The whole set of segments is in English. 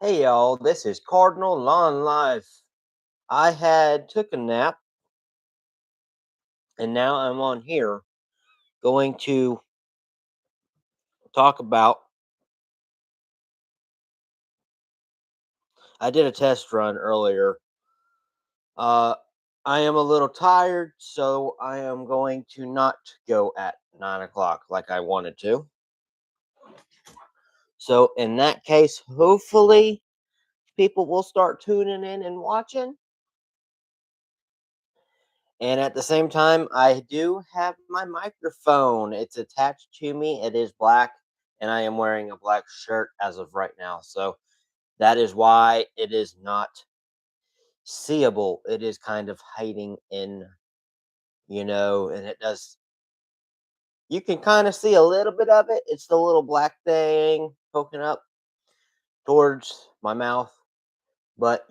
Hey y'all, this is Cardinal Lawn Life. I had took a nap and now I'm on here going to talk about I did a test run earlier. Uh I am a little tired, so I am going to not go at 9 o'clock like I wanted to. So in that case, hopefully people will start tuning in and watching. And at the same time, I do have my microphone. It's attached to me. It is black, and I am wearing a black shirt as of right now. So that is why it is not seeable. It is kind of hiding in, and it does. You can kind of see a little bit of it. It's the little black thing poking up towards my mouth. But,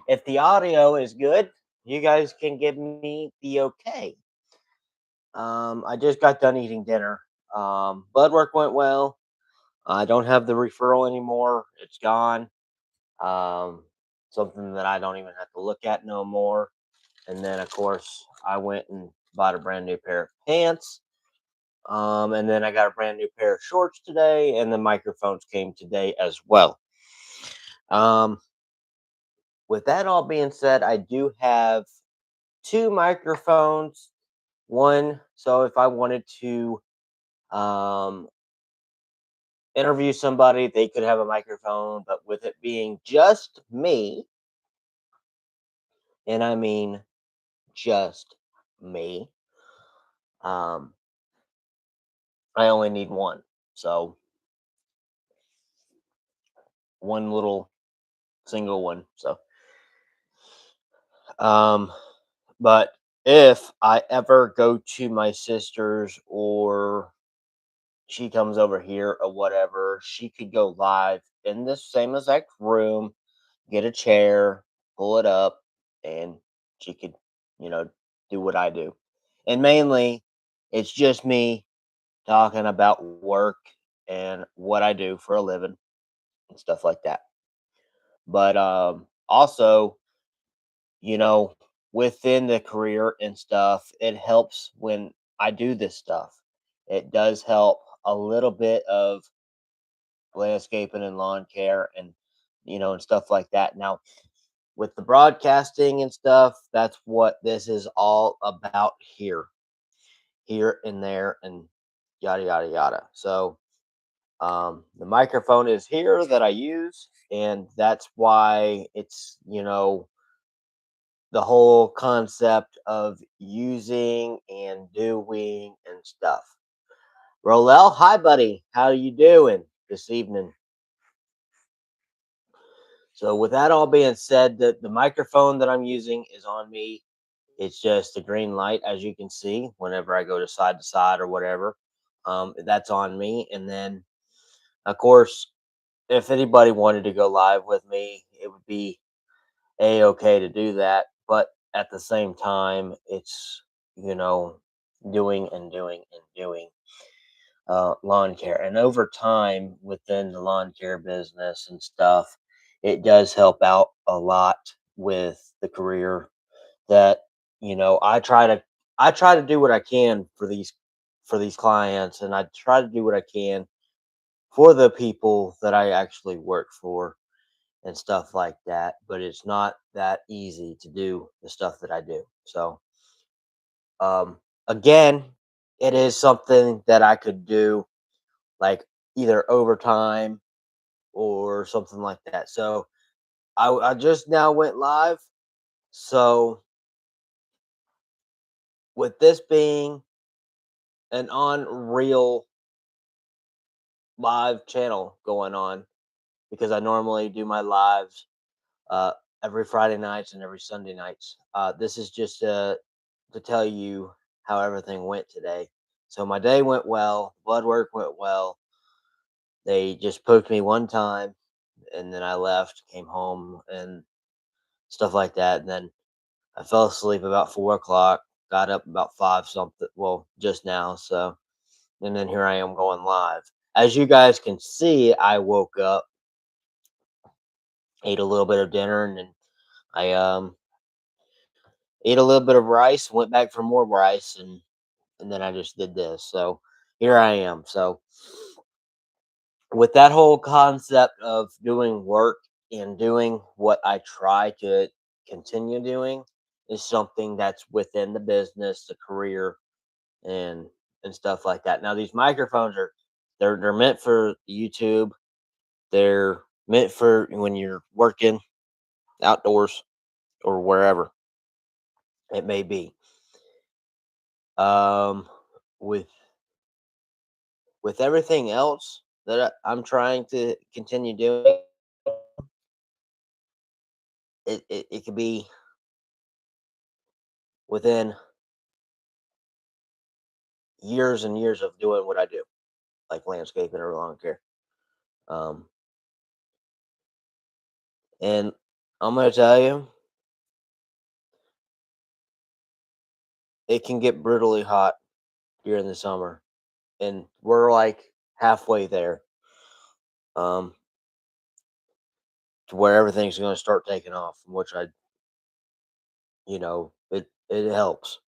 if the audio is good, you guys can give me the okay. I just got done eating dinner. Blood work went well. I don't have the referral anymore. It's gone. Um, Something that I don't even have to look at no more. And then, of course, I went and bought a brand new pair of pants. And then I got a brand new pair of shorts today, and the microphones came today as well. Um, with that all being said, I do have two microphones. One, so if I wanted to um, interview somebody, they could have a microphone, but with it being just me, and I mean just me, um, I only need one. So one little single one. So, um, but if I ever go to my sister's or she comes over here or whatever, she could go live in this same exact room, get a chair, pull it up, and she could, you know, do what I do. And mainly, it's just me talking about work and what I do for a living and stuff like that. But also, you know, within the career and stuff, it helps when I do this stuff. It does help a little bit of landscaping and lawn care and and stuff like that. Now, with the broadcasting and stuff, that's what this is all about here and there and yada yada yada. So the microphone is here that I use, and that's why it's the whole concept of using and doing and stuff. Rolel, hi buddy, how you doing this evening? So with that all being said, the microphone that I'm using is on me. It's just a green light, as you can see, whenever I go to side or whatever. That's on me. And then, of course, if anybody wanted to go live with me, it would be a-okay to do that. But at the same time, it's, you know, doing and doing and doing lawn care. And over time, within the lawn care business and stuff, it does help out a lot with the career that I try to do what I can for these clients, and I try to do what I can for the people that I actually work for and stuff like that. But it's not that easy to do the stuff that I do. So again, it is something that I could do like either overtime or something like that. So I just now went live. So with this being an unreal live channel going on, because I normally do my lives uh, every Friday nights and every Sunday nights. This is just to tell you how everything went today. So my day went well, blood work went well. They just poked me one time, and then I left, came home, and stuff like that. And then I fell asleep about 4 o'clock, got up about five something. Well, just now. So, and then here I am going live. As you guys can see, I woke up. ate a little bit of dinner, and then I ate a little bit of rice, went back for more rice, and then I just did this. So here I am. So with that whole concept of doing work and doing what I try to continue doing is something that's within the business, the career, and and stuff like that. Now these microphones are they're meant for YouTube. They're meant for when you're working outdoors or wherever it may be. Um, with with everything else that I'm trying to continue doing, it could be within years and years of doing what I do, like landscaping or lawn care. Um, and I'm gonna tell you, it can get brutally hot during the summer, and we're like halfway there, um, to where everything's gonna start taking off, which it helps.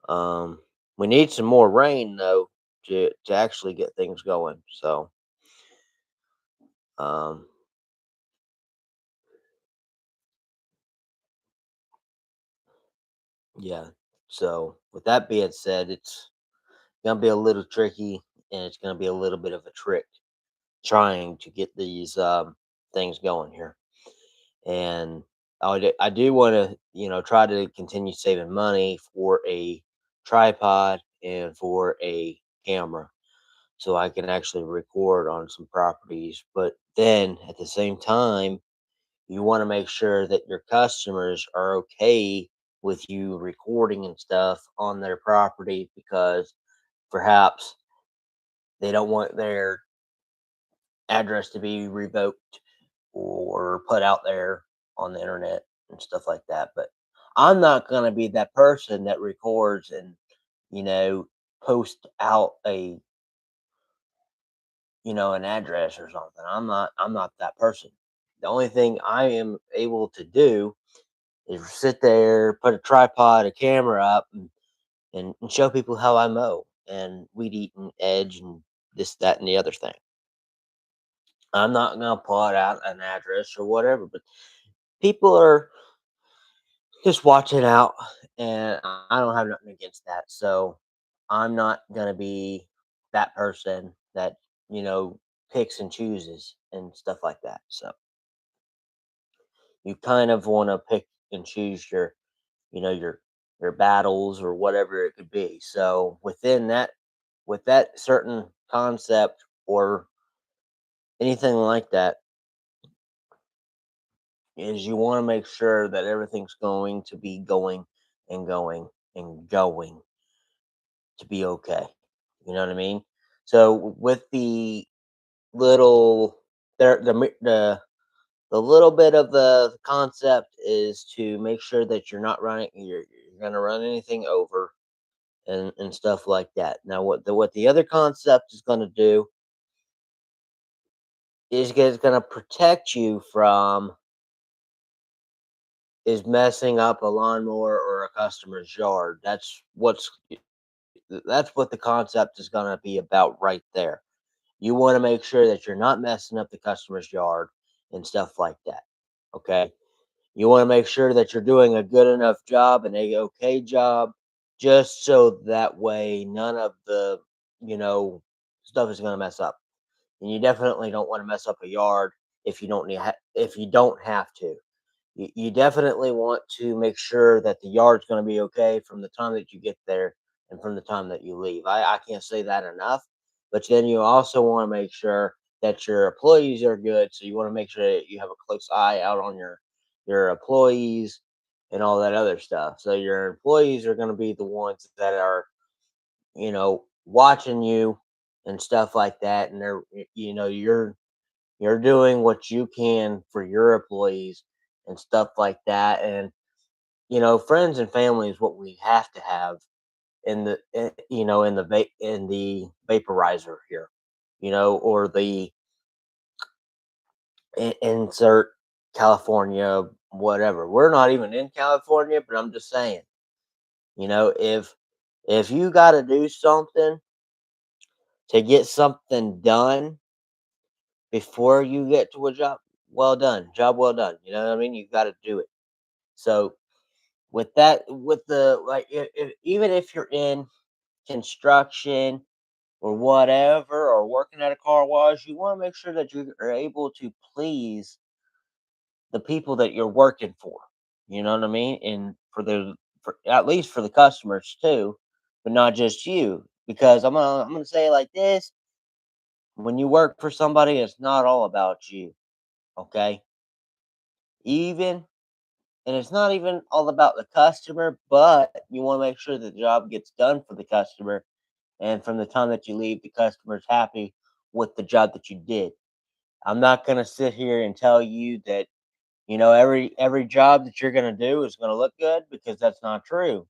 Um, we need some more rain though to actually get things going. So, um, yeah. So with that being said, it's gonna be a little tricky, and it's gonna be a little bit of a trick trying to get these things going here. And I do want to try to continue saving money for a tripod and for a camera so I can actually record on some properties. But then at the same time, you want to make sure that your customers are okay with you recording and stuff on their property because perhaps they don't want their address to be revoked or put out there on the internet and stuff like that. But I'm not going to be that person that records and, you know, post out an address or something. I'm not that person. The only thing I am able to do is sit there, put a tripod, a camera up, and show people how I mow and weed eat and edge and this, that, and the other thing. I'm not gonna put out an address or whatever, but people are just watching out, and I don't have nothing against that. So I'm not gonna be that person that you know picks and chooses and stuff like that. So you kind of want to pick and choose your battles or whatever it could be. So within that, with that certain concept or anything like that, is you want to make sure that everything's going to be going and going and going to be okay. You know what I mean? So with the little there the little bit of the concept is to make sure that you're going to run anything over and stuff like that. Now what the other concept is going to do is it's going to protect you from is messing up a lawnmower or a customer's yard. That's what the concept is going to be about right there. You want to make sure that you're not messing up the customer's yard and stuff like that. Okay? You want to make sure that you're doing a good enough job, an a okay job, just so that way none of the, you know, stuff is going to mess up. And you definitely don't want to mess up a yard if you don't have to. You definitely want to make sure that the yard's going to be okay from the time that you get there and from the time that you leave. I can't say that enough. But then you also want to make sure that your employees are good. So you want to make sure that you have a close eye out on your employees and all that other stuff. So your employees are going to be the ones that are, watching you and stuff like that. And you're doing what you can for your employees and stuff like that. And friends and family is what we have to have in the vaporizer here, or insert California, whatever. We're not even in California, but I'm just saying, if you got to do something to get something done before you get to a job well done. You know what I mean? You got to do it. So with that, with the like, even if you're in construction or whatever, or working at a car wash, you want to make sure that you are able to please the people that you're working for. You know what I mean? And for at least for the customers too, but not just you. Because I'm gonna say it like this: when you work for somebody, it's not all about you. Okay, even and it's not even all about the customer, but you want to make sure the job gets done for the customer. And from the time that you leave, the customer's happy with the job that you did. I'm not gonna sit here and tell you that every job that you're gonna do is gonna look good, because that's not true.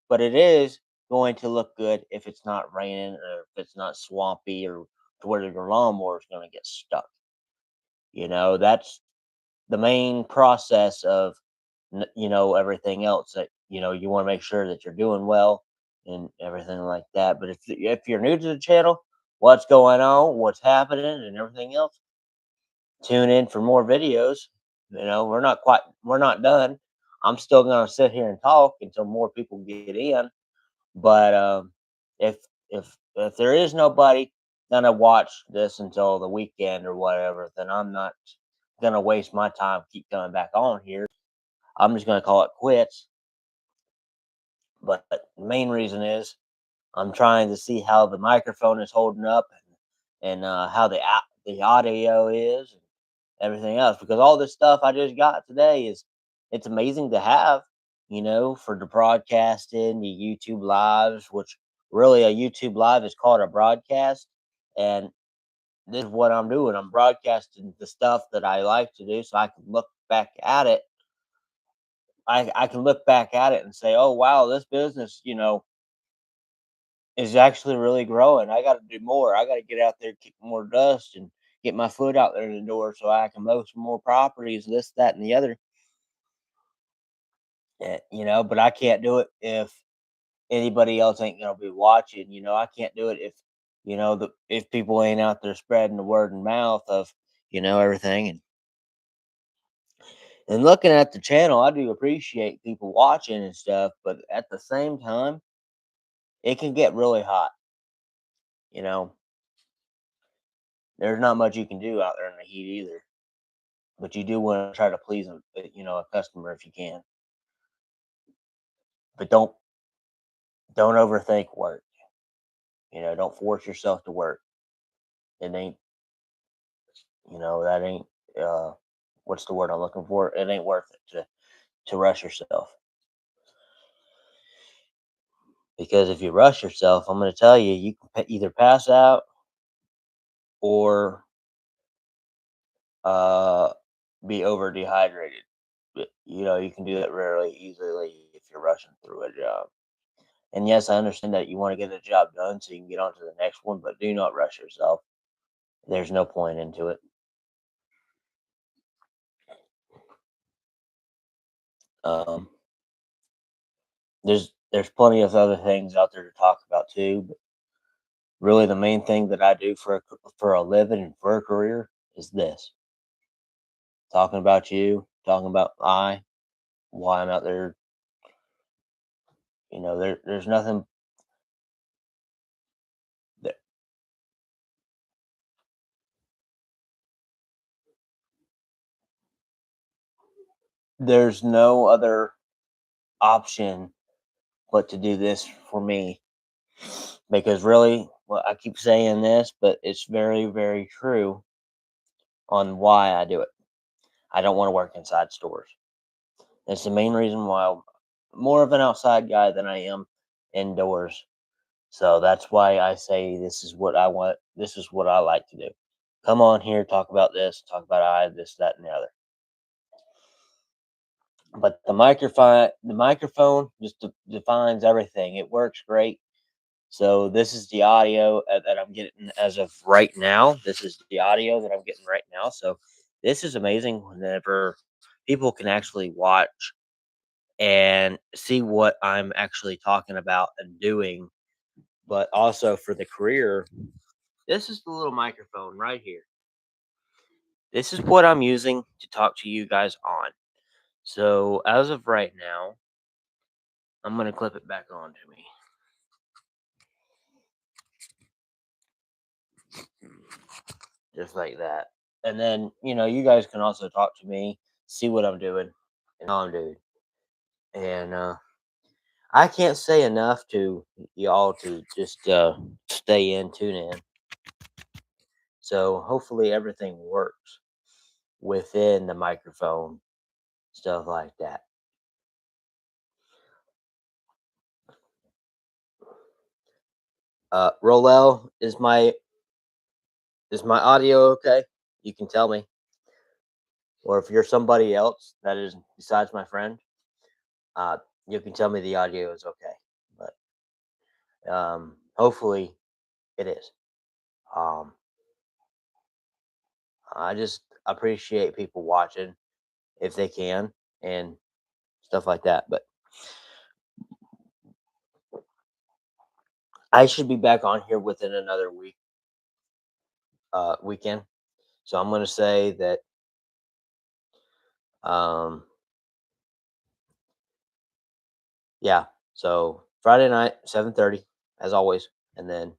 But it is going to look good if it's not raining, or if it's not swampy, or to where your lawnmower is gonna get stuck. That's the main process of everything else, that you want to make sure that you're doing well and everything like that. But if you're new to the channel, what's going on, what's happening, and everything else, tune in for more videos. We're not done. I'm still gonna sit here and talk until more people get in. But if if there is nobody gonna watch this until the weekend or whatever, then I'm not gonna waste my time keep coming back on here. I'm just gonna call it quits. But the main reason is I'm trying to see how the microphone is holding up, and how the audio is, and everything else. Because all this stuff I just got today it's amazing to have, for the broadcasting, the YouTube lives, which really a YouTube live is called a broadcast. And this is what I'm doing. I'm broadcasting the stuff that I like to do, so I can look back at it. I can look back at it and say, oh wow, this business, is actually really growing. I got to do more. I got to get out there, kick more dust, and get my foot out there in the door so I can mow some more properties, this, that, and the other. But I can't do it if anybody else ain't gonna be watching. I can't do it if people ain't out there spreading the word and mouth of everything. And looking at the channel, I do appreciate people watching and stuff, but at the same time, it can get really hot. You know, there's not much you can do out there in the heat either. But you do want to try to please a customer if you can. But don't overthink work. Don't force yourself to work. It ain't that ain't uh what's the word I'm looking for? It ain't worth it to rush yourself. Because if you rush yourself, I'm going to tell you, you can either pass out, or uh be over dehydrated. But, you can do that really easily if you're rushing through a job. And yes, I understand that you want to get the job done so you can get on to the next one, but do not rush yourself. There's no point into it. Um, there's plenty of other things out there to talk about too, but really the main thing that I do for a living and for a career is this: talking about you, talking about why I'm out there. There's nothing. th- There's no other option but to do this for me, because really, well, I keep saying this, but it's very, very true on why I do it. I don't want to work inside stores. It's the main reason why I'm more of an outside guy than I am indoors. So that's why I say this is what I want. This is what I like to do. Come on here, talk about this, talk about this, that, and the other. But the microphone just defines everything. It works great. So this is the audio that I'm getting as of right now. This is the audio that I'm getting right now. So this is amazing whenever people can actually watch and see what I'm actually talking about and doing, but also for the career. This is the little microphone right here. This is what I'm using to talk to you guys on. So as of right now, I'm gonna clip it back on to me. Just like that. And then, you guys can also talk to me, see what I'm doing and how I'm doing. And I can't say enough to y'all to just stay in, tune in. So hopefully everything works within the microphone, stuff like that. Rolel, is my audio okay? You can tell me. Or if you're somebody else that is besides my friend, uh, you can tell me the audio is okay. But hopefully it is. Um, I just appreciate people watching if they can and stuff like that. But I should be back on here within another weekend. So I'm gonna say that um, yeah. So Friday night, 7:30, as always, and then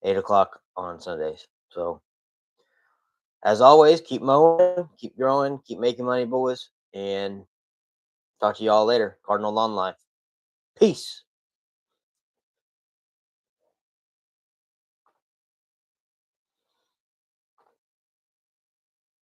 8 o'clock on Sundays. So as always, keep mowing, keep growing, keep making money, boys, and talk to y'all later. Cardinal on life. Peace.